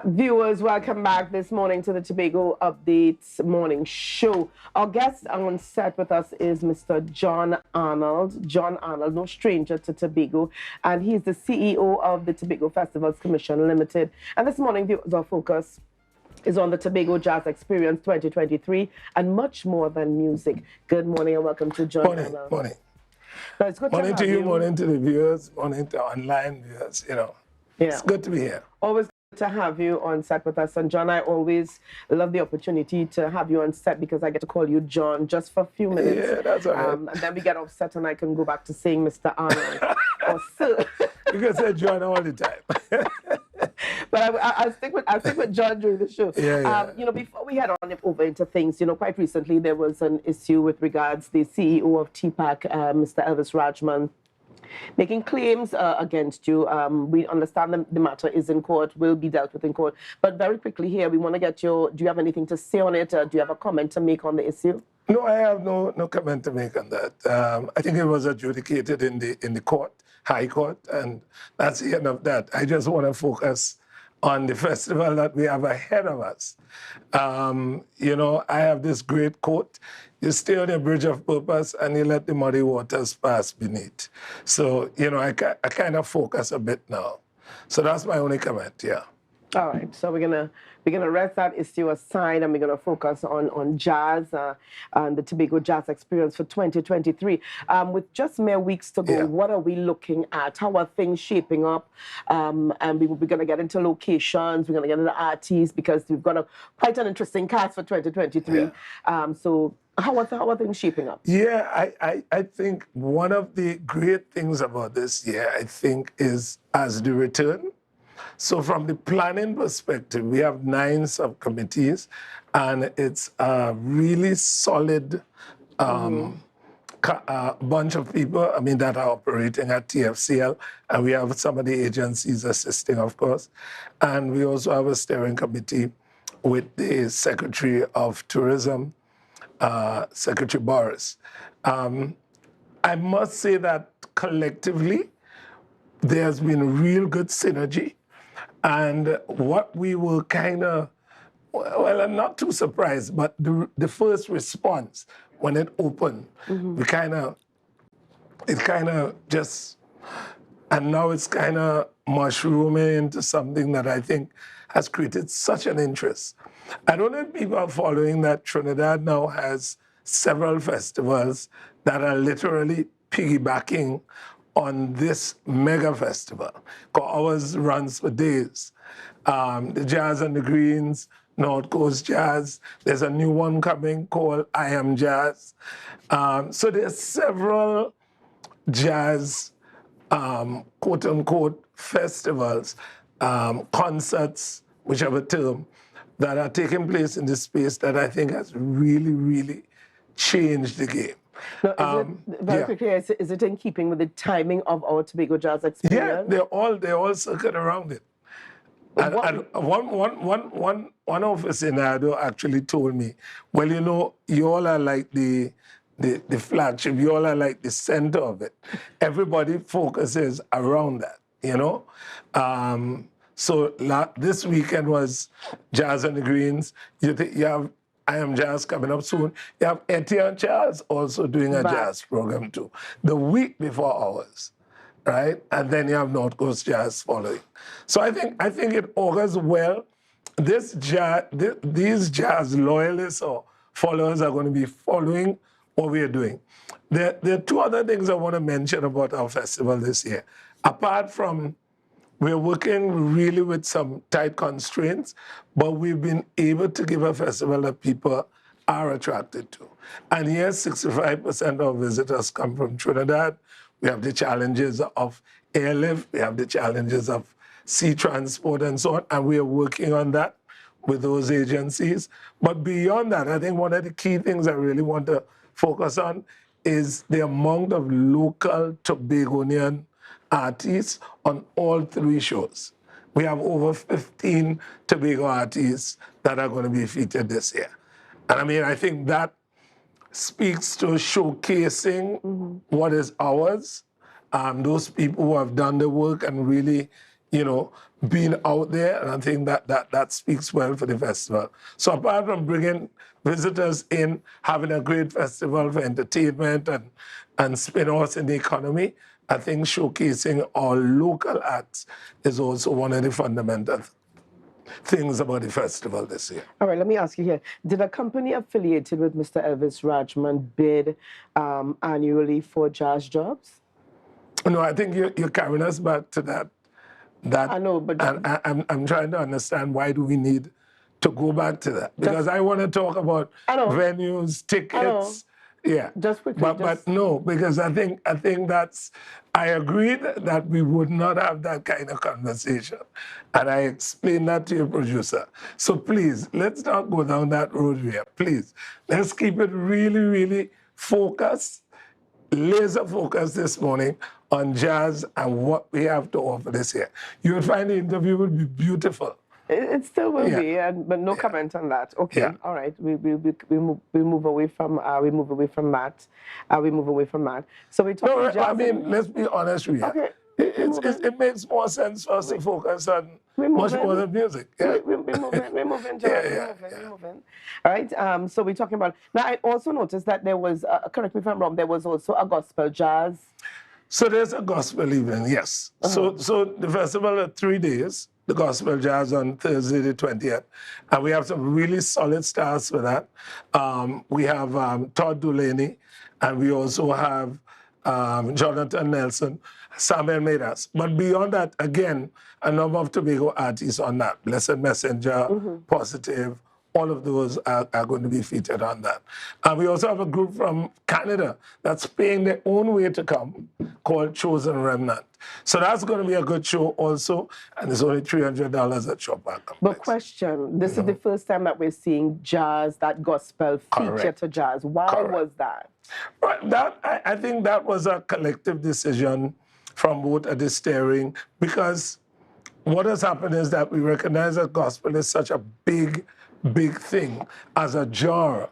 Viewers, welcome back this morning to the Tobago Updates Morning Show. Our guest on set with us is Mr. John Arnold. John Arnold, no stranger to Tobago, and he's the CEO of the Tobago Festivals Commission Limited. And this morning, viewers, our focus is on the Tobago Jazz Experience 2023 and much more than music. Good morning and welcome to John Arnold. Morning. Now, it's good Morning to you, morning to the viewers, morning to online viewers, It's good to be here. Always to have you on set with us. And John, I always love the opportunity to have you on set because I get to call you John just for a few minutes. Yeah, that's all right. And then we get offset and I can go back to saying Mr. Arnold or Sir. You can say John all the time. But I'll stick with John during the show. Yeah. Before we head on over into things, quite recently there was an issue with regards the CEO of TPAC, Mr. Elvis Rajman, making claims against you. We understand the matter is in court, will be dealt with in court. But very quickly here, we want to get do you have anything to say on it? Do you have a comment to make on the issue? No, I have no comment to make on that. I think it was adjudicated in the court, High Court, and that's the end of that. I just want to focus on the festival that we have ahead of us. I have this great quote: you stay on the bridge of purpose and you let the muddy waters pass beneath. So, I kind of focus a bit now. So that's my only comment, yeah. All right, so we're gonna rest that issue aside, and we're gonna focus on jazz and the Tobago Jazz Experience for 2023. With just mere weeks to go, What are we looking at? How are things shaping up? And we're gonna get into locations. We're gonna get into artists because we've got quite an interesting cast for 2023. So how are things shaping up? Yeah, I think one of the great things about this year, I think, is as the return. So from the planning perspective, we have 9 subcommittees, and it's a really solid bunch of people, that are operating at TFCL, and we have some of the agencies assisting, of course. And we also have a steering committee with the Secretary of Tourism, Secretary Boris. I must say that collectively, there's been real good synergy. And what we were kind of, I'm not too surprised, but the first response when it opened, it kind of just, and now it's kind of mushrooming into something that I think has created such an interest. I don't know if people are following that Trinidad now has several festivals that are literally piggybacking on this mega festival. Ours runs for days. The Jazz and the Greens, North Coast Jazz. There's a new one coming called I Am Jazz. So there's several jazz, quote unquote, festivals, concerts, whichever term, that are taking place in this space that I think has really, really changed the game. Now, very quickly, is it in keeping with the timing of our Tobago Jazz Experience? Yeah, they all circle around it. And one aficionado actually told me, well, you all are like the flagship, you all are like the center of it. Everybody focuses around that, So this weekend was Jazz and the Greens. You have I Am Jazz coming up soon. You have Etienne Charles also doing a jazz program too. The week before ours, right? And then you have North Coast Jazz following. So I think it augurs well. These jazz loyalists or followers are going to be following what we are doing. There are 2 other things I want to mention about our festival this year. Apart from we're working really with some tight constraints, but we've been able to give a festival that people are attracted to. And yes, 65% of visitors come from Trinidad. We have the challenges of airlift, we have the challenges of sea transport and so on, and we are working on that with those agencies. But beyond that, I think one of the key things I really want to focus on is the amount of local Tobagonian artists on all 3 shows. We have over 15 Tobago artists that are going to be featured this year. And I think that speaks to showcasing what is ours. Those people who have done the work and really, being out there, and I think that speaks well for the festival. So apart from bringing visitors in, having a great festival for entertainment and spin-offs in the economy, I think showcasing our local acts is also one of the fundamental things about the festival this year. All right, let me ask you here. Did a company affiliated with Mr. Elvis Rajman bid annually for jazz jobs? No, I think you're carrying us back to that. I know, but and I'm trying to understand why do we need to go back to that? Because I want to talk about venues, tickets. Yeah. Just quickly. But no, because I think I agreed that we would not have that kind of conversation. And I explained that to your producer. So please, let's not go down that road here. Please. Let's keep it really, really focused, laser focused this morning on jazz and what we have to offer this year. You would find the interview would be beautiful. It still will be, but no comment on that. Okay, all right. We move away from that. We move away from that. So we talk. No, I mean, let's be honest with you. Okay. It makes more sense for us to focus on much more than music. Yeah. We're moving, John. We're moving. All right. So we're talking about now. I also noticed that there was, correct me if I'm wrong, there was also a gospel jazz. So there's a gospel evening, yes. So the festival are 3 days. The gospel jazz on Thursday the 20th. And we have some really solid stars for that. We have Todd Dulaney, and we also have Jonathan Nelson, Samuel Medas. But beyond that, again, a number of Tobago artists on that. Blessed Messenger, Positive, all of those are going to be featured on that. And we also have a group from Canada that's paying their own way to come called Chosen Remnant. So that's going to be a good show also, and it's only $300 at Shop Park Complex. But question, this is the first time that we're seeing jazz, that gospel feature to jazz. Why was that? Right, I think that was a collective decision from both at the steering, because what has happened is that we recognize that gospel is such a big thing as a genre.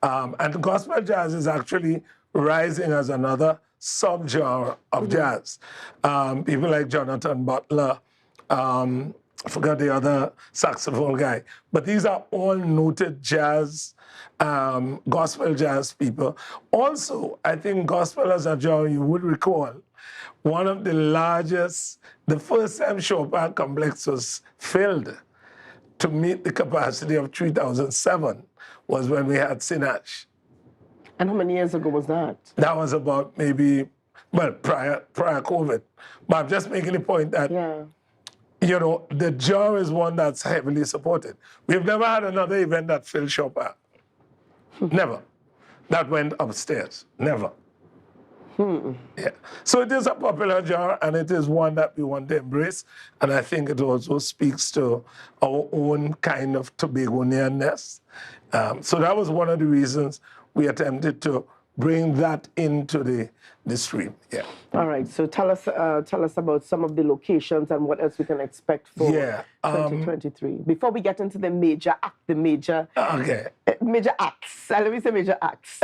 And gospel jazz is actually rising as another subgenre of jazz. People like Jonathan Butler, I forgot the other saxophone guy, but these are all noted jazz, gospel jazz people. Also, I think gospel as a genre, you would recall, one of the largest, the first time Shop Park Complex was filled to meet the capacity of 3,007 was when we had Sinach. And how many years ago was that? That was about maybe, well, prior COVID. But I'm just making the point that, you know, the genre is one that's heavily supported. We've never had another event that filled Shop Park. Never. That went upstairs. Never. Yeah. So it is a popular genre, and it is one that we want to embrace. And I think it also speaks to our own kind of Tobagonianness. So that was one of the reasons we attempted to bring that into the stream. Yeah. All right. So tell us about some of the locations and what else we can expect for 2023. Before we get into the major acts. Let me say major acts.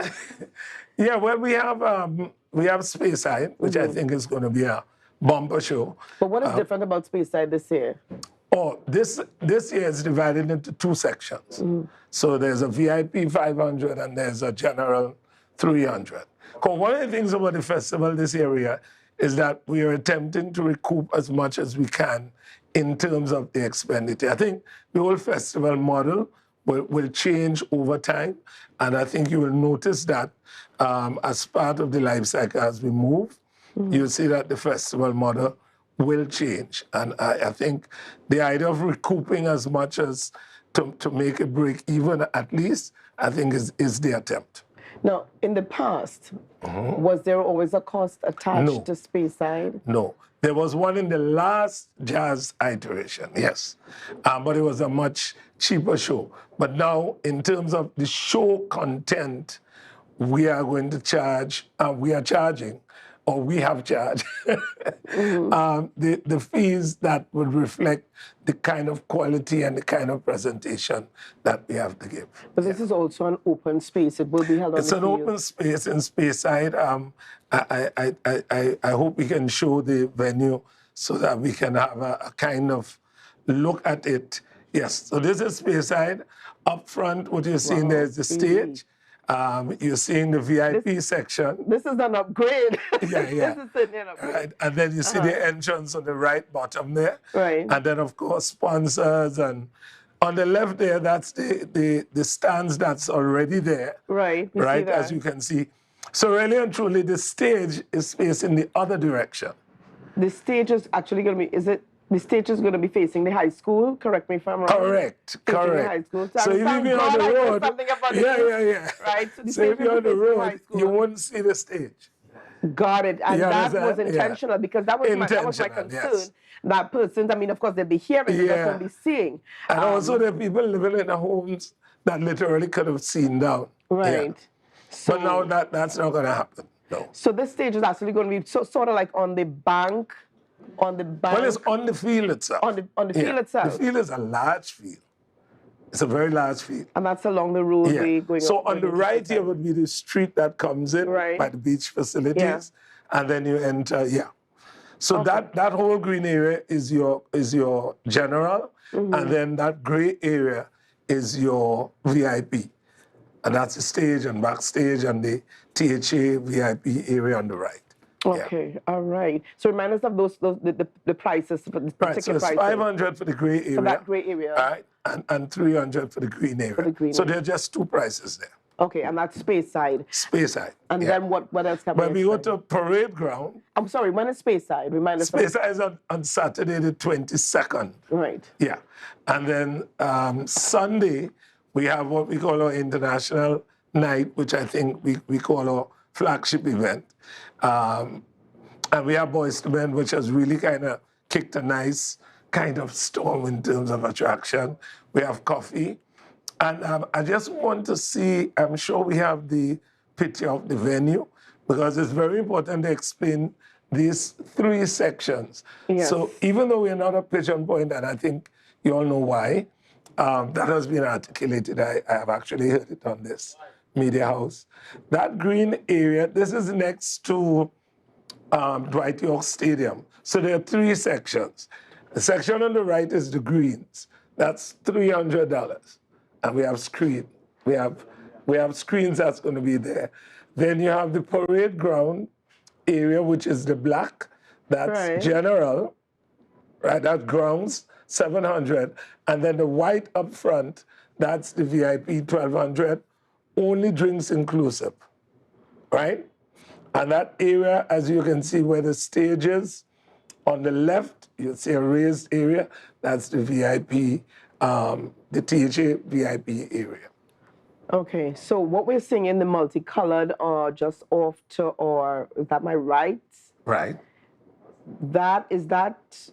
Yeah. Well, we have Speyside, which I think is going to be a bumper show. But what is different about Speyside this year? Oh, this year is divided into 2 sections. So there's a VIP 500 and there's a general 300. Because one of the things about the festival this area is that we are attempting to recoup as much as we can in terms of the expenditure. I think the whole festival model will change over time. And I think you will notice that as part of the life cycle as we move, you'll see that the festival model will change. And I think the idea of recouping as much as to make a break even at least, I think is the attempt. Now, in the past, was there always a cost attached to Speyside? No. There was one in the last jazz iteration, yes. But it was a much cheaper show. But now, in terms of the show content, we are going to charge, we are charging, or we have charged, the fees that would reflect the kind of quality and the kind of presentation that we have to give. But this is also an open space. It will be held on It's an open space in Speyside. I hope we can show the venue so that we can have a kind of look at it. Yes, so this is space-side. Up front, what you're seeing there is the stage. You're seeing the VIP section. This is an upgrade. Yeah, yeah. This is certainly an upgrade. Right. And then you see the entrance on the right bottom there. Right. And then, of course, sponsors. And on the left there, that's the stands that's already there. Right. We right, see that. as you can see. So really and truly, the stage is facing the other direction. The stage is actually going to be, the stage is going to be facing the high school? Correct me if I'm wrong. Correct, Facing correct. the high school. So if you're on the road, yeah. Right. So if you're on the road, you won't see the stage. Got it. And that was intentional because that was my concern. Yes. That persons, I mean, of course, they'll be hearing, they just won't be seeing. And also there are people living in the homes that literally could have seen down. Right. Yeah. So, but now that's not going to happen. No. So this stage is actually going to be sort of like on the bank. Well, it's on the field itself. On the field itself. The field is a large field. It's a very large field. And that's along the roadway going So on the right here would be the street that comes in by the beach facilities. Yeah. And then you enter, So that whole green area is your general. And then that gray area is your VIP. And that's the stage and backstage and the THA VIP area on the right. Okay, all right. So remind us of the prices for the particular prices. $500 for the gray area. For that gray area. Right, and $300 for the green area. So there are just two prices there. Okay, and that's space side. Space side. And then what else can when we go to parade ground. I'm sorry, when is space side? Remind us. Space side is on Saturday the 22nd. Right. Yeah. And then Sunday, we have what we call our international night, which I think we call our flagship event. And we have Boys to Men, which has really kind of kicked a nice kind of storm in terms of attraction. We have coffee. And I just want to see, I'm sure we have the picture of the venue, because it's very important to explain these three sections. Yes. So even though we're not a pigeon point, and I think you all know why, that has been articulated. I have actually heard it on this media house. That green area, this is next to Dwight York Stadium. So there are three sections. The section on the right is the greens. That's $300. And we have screen. We have screens that's going to be there. Then you have the parade ground area, which is the black. That's general, right? That's grounds, $700. And then the white up front, that's the VIP, $1,200. Only drinks inclusive, right? And that area, as you can see where the stage is, on the left, you'll see a raised area. That's the VIP, the THA VIP area. Okay, so what we're seeing in the multicolored or just off to, or is that my right? Right. Is that?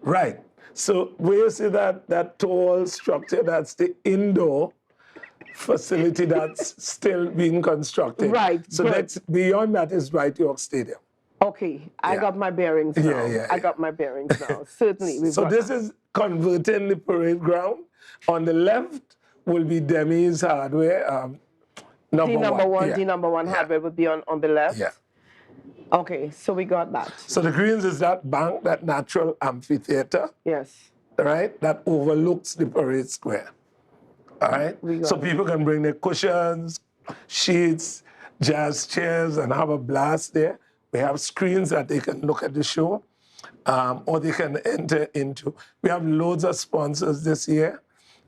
Right. So where you see that tall structure, that's the indoor facility that's still being constructed. Right. So that's beyond that is Dwight York Stadium. Okay, I got my bearings now. I got my bearings now. Certainly. So this is converting the parade ground. On the left will be Demi's hardware. number one hardware would be on the left. Yeah. Okay, so we got that. So the greens is that bank, that natural amphitheater. Yes. Right? That overlooks the parade square. All right? So people can bring their cushions, sheets, jazz chairs, and have a blast there. We have screens that they can look at the show, or they can enter into. We have loads of sponsors this year.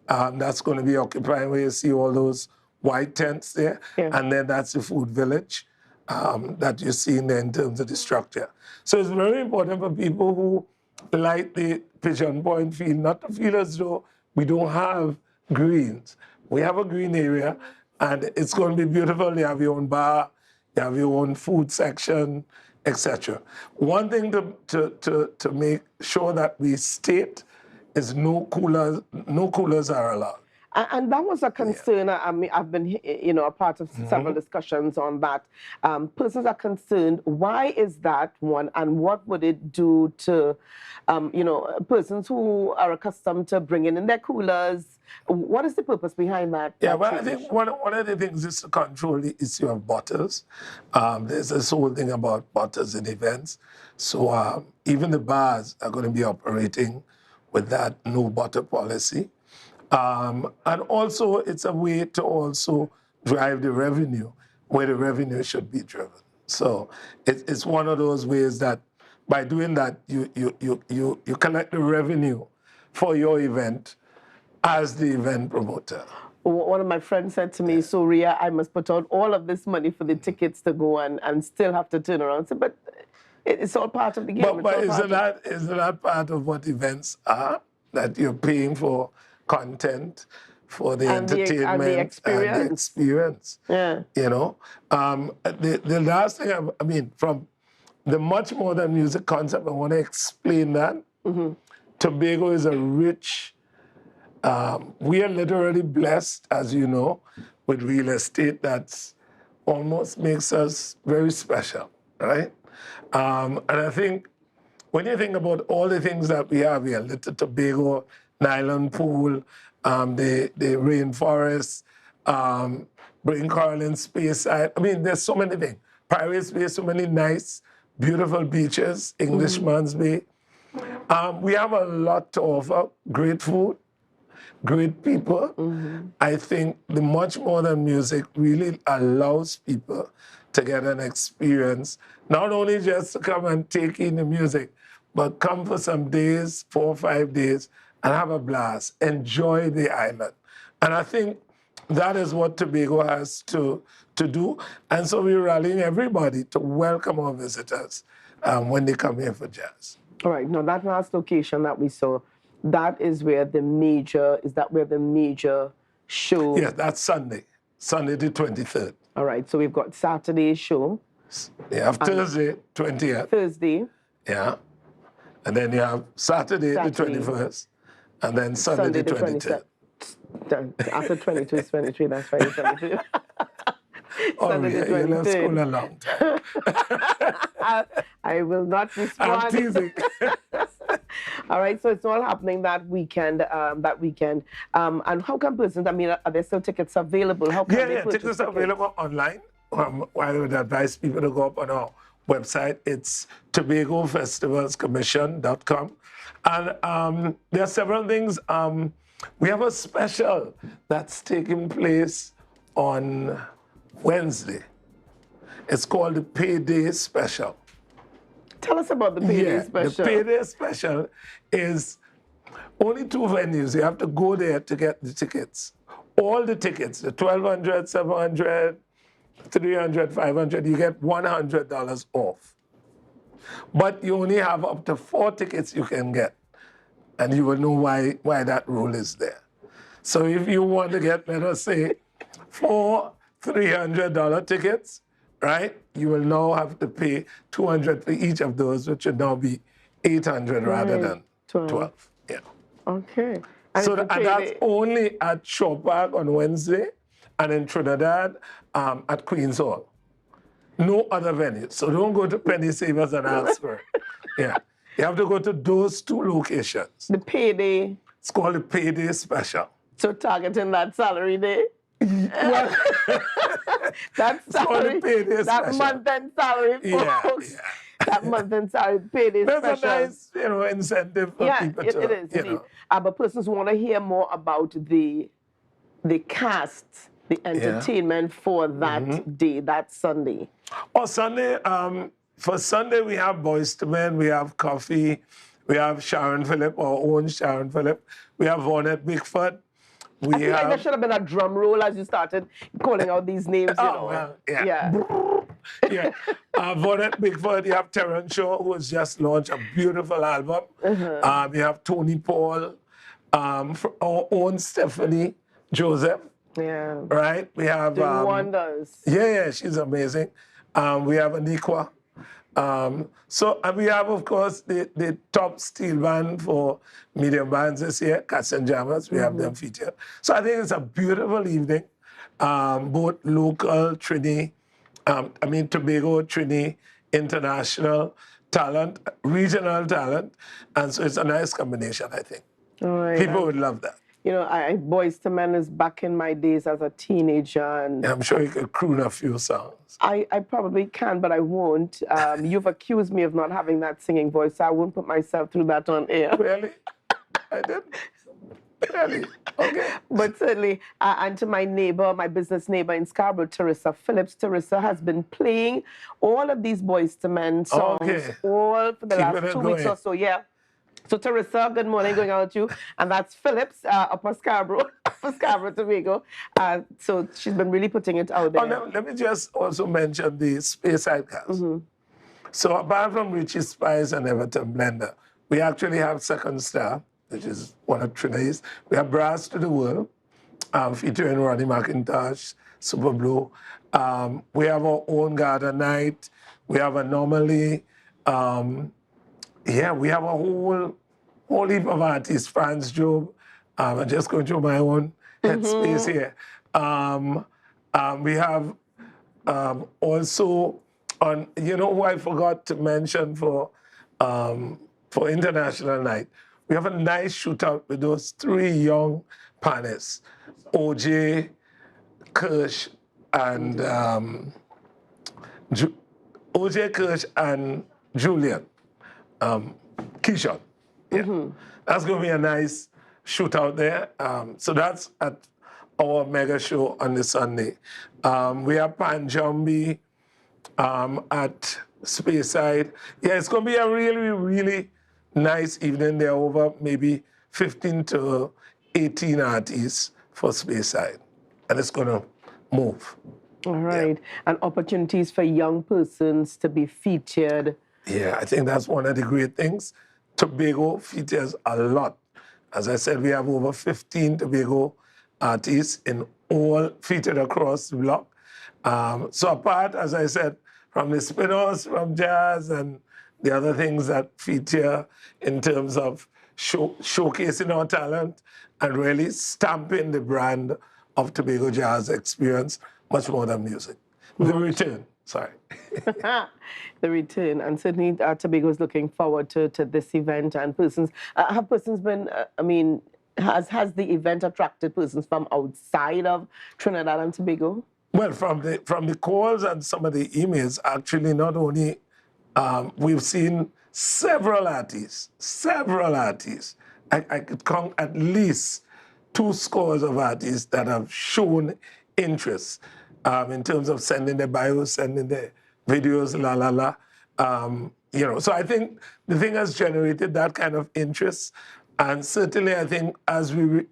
That's going to be occupying where you see all those white tents there. Yeah. And then that's the food village that you see in there in terms of the structure. So it's very important for people who like the Pigeon Point feel, not to feel as though we don't have greens. We have a green area, and it's going to be beautiful. You have your own bar, you have your own food section, etc. One thing to make sure that we state is no coolers are allowed. And that was a concern. I mean, I've been, a part of several discussions on that. Persons are concerned. Why is that one? And what would it do to, persons who are accustomed to bringing in their coolers? What is the purpose behind that? Yeah, well, I think one of the things is to control the issue of butters. There's this whole thing about butters in events. So even the bars are going to be operating with that no butter policy. And also, it's a way to also drive the revenue where the revenue should be driven. So it's one of those ways that by doing that, you collect the revenue for your event as the event promoter. One of my friends said to me, so Ria, I must put out all of this money for the tickets to go and still have to turn around. I said, but it's all part of the game. But isn't that part of what events are? That you're paying for content, for the entertainment, and the experience. Yeah. You know, the last thing, I mean, from the much more than music concept, I want to explain that. Tobago is a rich, we are literally blessed, as you know, with real estate that's almost makes us very special, right? And I think when you think about all the things that we have here, Little Tobago, Nylon Pool, the rainforest, Brain Coral in Speyside. I mean, there's so many things. Pirates Bay, so many nice, beautiful beaches, Englishman's Bay. We have a lot to offer. Great food, great people. I think the much more than music really allows people to get an experience, not only just to come and take in the music, but come for some days, 4 or 5 days, and have a blast, enjoy the island. And I think that is what Tobago has to do. And so we're rallying everybody to welcome our visitors when they come here for jazz. All right, now that last location that we saw, that is where the major, is that where the major show? Yes, that's Sunday the 23rd. All right, so we've got Saturday's show. You have Thursday, 20th. Thursday. Yeah. And then you have Saturday. the 21st. And then Sunday the 23rd. After 22 is 23, that's right, 22. Oh, yeah, you left school a long time. I will not respond. I'm teasing. All right, so it's all happening that weekend. And how can persons, I mean, are there still tickets available? How can they purchase tickets are available online. I would advise people to go up on our website. It's TobagoFestivalsCommission.com. And there are several things. We have a special that's taking place on Wednesday. It's called the Payday Special. Tell us about the Payday Special. The Payday Special is only 2 venues. You have to go there to get the tickets. All the tickets, the $1,200, $700, $300, $500, you get $100 off. But you only have up to 4 tickets you can get. And you will know why that rule is there. So if you want to get, let us say, 4 $300 tickets, right? You will now have to pay $200 for each of those, which would now be $800 rather than 12. Yeah. Okay. And that's only at Shaw Park on Wednesday, and in Trinidad at Queen's Hall. No other venue. So don't go to Penny Savers and ask for it. Yeah. You have to go to those 2 locations. The Payday. It's called the Payday Special. So targeting that salary day. Well, that salary, that month-end salary, folks. Yeah. That month-end salary, Payday Special. That's a nice, incentive for people to, it is. But persons who want to hear more about the cast, the entertainment for that day, that Sunday. Oh, Sunday. For Sunday, we have Boyz II Men, we have Coffee, we have Sharon Phillip, our own Sharon Phillip, we have Vonette Bigfoot. I feel like there should have been a drum roll as you started calling out these names. Well, yeah. Vonette Bigfoot, you have Terrence Shaw, who has just launched a beautiful album. You have Tony Paul, our own Stephanie Joseph. Yeah. Right? We have... Doing wonders. Yeah, she's amazing. We have Aniqua. And we have, of course, the top steel band for medium bands this year, Cats and Jammers. We have them featured. So I think it's a beautiful evening, both local, Tobago, Trini, international talent, regional talent. And so it's a nice combination, I think. All right. People would love that. Boyz II Men is back in my days as a teenager. And I'm sure you could croon a few songs. I probably can, but I won't. You've accused me of not having that singing voice, so I won't put myself through that on air. Really? I didn't. Really? Okay. But certainly, and to my neighbor, my business neighbor in Scarborough, Teresa Phillips. Teresa has been playing all of these Boys to Men songs Okay. all for the Keeping last it 2 weeks going. or so. Yeah. So Teresa, good morning, going out to you. And that's Phillips, Upper Scarborough, Upper Scarborough, Tobago. So she's been really putting it out there. Let me just also mention the Space Sidecast. So apart from Richie Spice and Everton Blender, we actually have Second Star, which is one of Trinidad's. We have Brass to the World, featuring Ronnie McIntosh, Super Blue. We have our own Garden Night. We have Anomaly. Yeah, we have a whole heap of artists. Franz Job. I'm just going through my own headspace here. We have also on, who I forgot to mention for International Night. We have a nice shootout with those 3 young panelists, OJ, Kirsch, and OJ, Kirsch, and Julian. Keyshawn. Yeah. That's going to be a nice shootout there. So that's at our mega show on the Sunday. We have Panjambi at Speyside. Yeah, it's going to be a really, really nice evening there, over maybe 15 to 18 artists for Speyside. And it's going to move. All right. And opportunities for young persons to be featured. Yeah, I think that's one of the great things. Tobago features a lot. As I said, we have over 15 Tobago artists in all featured across the block. So apart, as I said, from the spin-offs from jazz and the other things that feature in terms of showcasing our talent and really stamping the brand of Tobago Jazz Experience, much more than music. The return, sorry. The return, and certainly Tobago is looking forward to this event. And persons, have persons been, has the event attracted persons from outside of Trinidad and Tobago? Well, from the calls and some of the emails, actually, not only we've seen several artists. I could count at least 2 scores of artists that have shown interest in terms of sending their bios, sending their videos, So I think the thing has generated that kind of interest, and certainly I think as we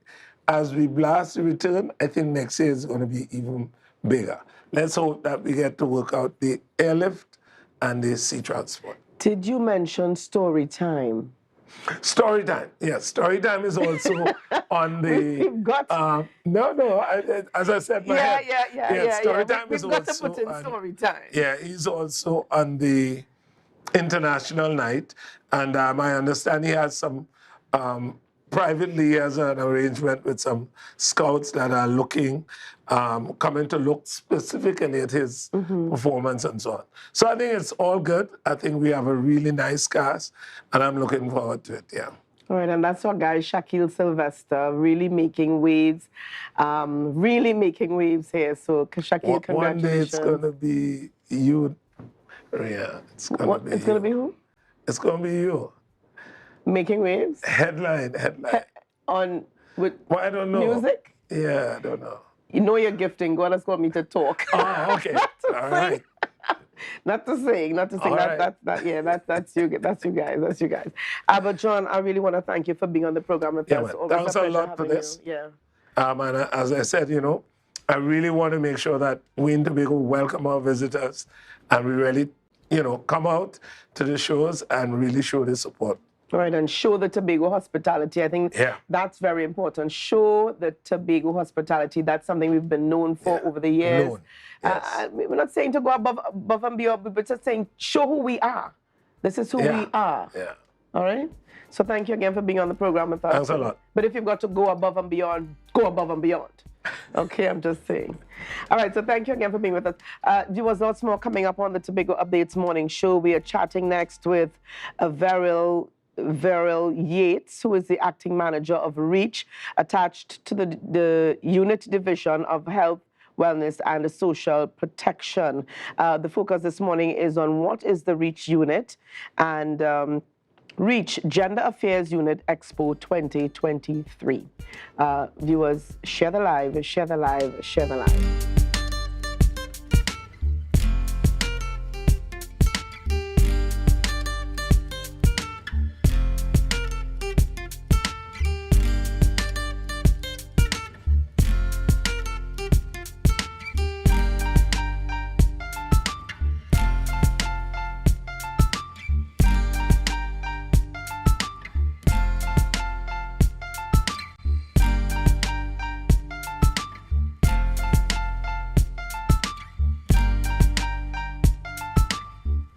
blast the return, I think next year is going to be even bigger. Let's hope that we get to work out the airlift and the sea transport. Did you mention story time? Story time, yes. Story time is also on the. We've got. As I said, Story time is We've got also to put in story time. Yeah, he's also on the International Night, and I understand he has some. Privately, he has an arrangement with some scouts that are looking, coming to look specifically at his performance and so on. So I think it's all good. I think we have a really nice cast, and I'm looking forward to it, yeah. All right, and that's our guy, Shaquille Sylvester, really making waves here. So, Shaquille, congratulations. One day it's going to be you. Yeah, it's going to be It's going to be who? It's going to be you. Making waves? Headline. With I don't know. Music? Yeah, I don't know. You know your gifting. God has called me to talk. Oh, okay. All right. Not to sing. All right. That's you guys. But John, I really want to thank you for being on the program with us. Man. Thanks a lot for this. Yeah. And as I said, I really want to make sure that we in Tobago welcome our visitors, and we really, come out to the shows and really show the support. All right, and show the Tobago hospitality. I think that's very important. Show the Tobago hospitality. That's something we've been known for over the years. Yes. We're not saying to go above and beyond, but just saying show who we are. This is who we are. Yeah. All right? So thank you again for being on the program with us. Thanks a lot. But if you've got to go above and beyond, go above and beyond. Okay, I'm just saying. All right, so thank you again for being with us. There was lots more coming up on the Tobago Updates morning show. We are chatting next with Veril Yates, who is the acting manager of REACH, attached to the unit division of health, wellness, and social protection. The focus this morning is on what is the REACH unit, and Reach Gender Affairs Unit Expo 2023. Viewers, share the live, share the live, share the live.